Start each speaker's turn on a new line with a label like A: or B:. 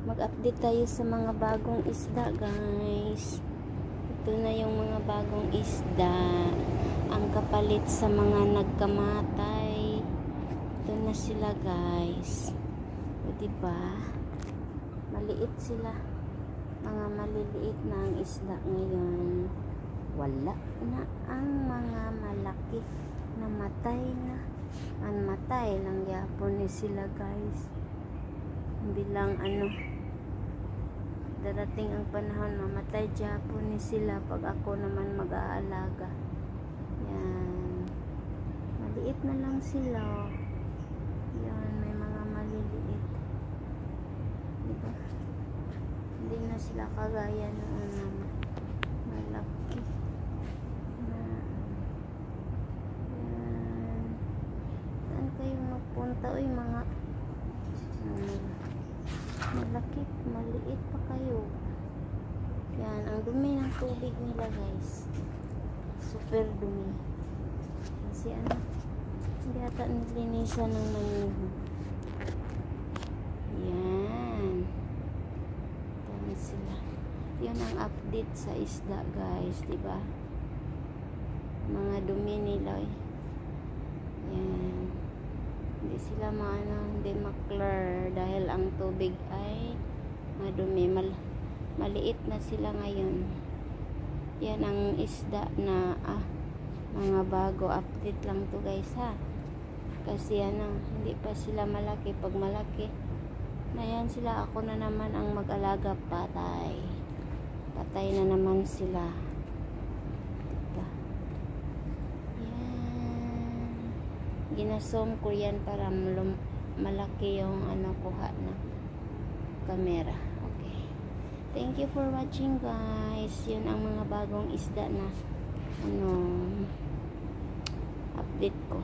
A: Mag-update tayo sa mga bagong isda, guys. Ito na yung mga bagong isda, ang kapalit sa mga nagkamatay. Ito na sila, guys. O diba, maliit sila, mga maliliit na ang isda ngayon. Wala na ang mga malaki, namatay na. Anmatay lang yapon ni sila, guys. Bilang darating ang panahon, mamatay yapon ni sila pag ako naman mag-aalaga. Yan, maliit na lang sila. Yan, may mga maliliit, diba? Hindi na sila kagaya noon malaki na. Yan, saan kayo magpunta? Uy, mga malaki, maliit pa kayo. Yan, ang dumi ng tubig nila, guys. Super dumi. Kasi hindi ata nilinisan ng manihog. Yan. Yan sila. Yan ang update sa isda, guys. Diba? Mga dumi nila. Yan. Hindi sila hindi maklar dahil ang tubig ay madumi. Maliit na sila ngayon. Yan ang isda na mga bago update lang to, guys, ha. Kasi hindi pa sila malaki. Pag malaki na yan sila, ako na naman ang mag-alaga. Patay na naman sila. Diba? Ginasom ko yan para malaki yung kuha na camera. Okay, thank you for watching, guys. Yun ang mga bagong isda na update ko.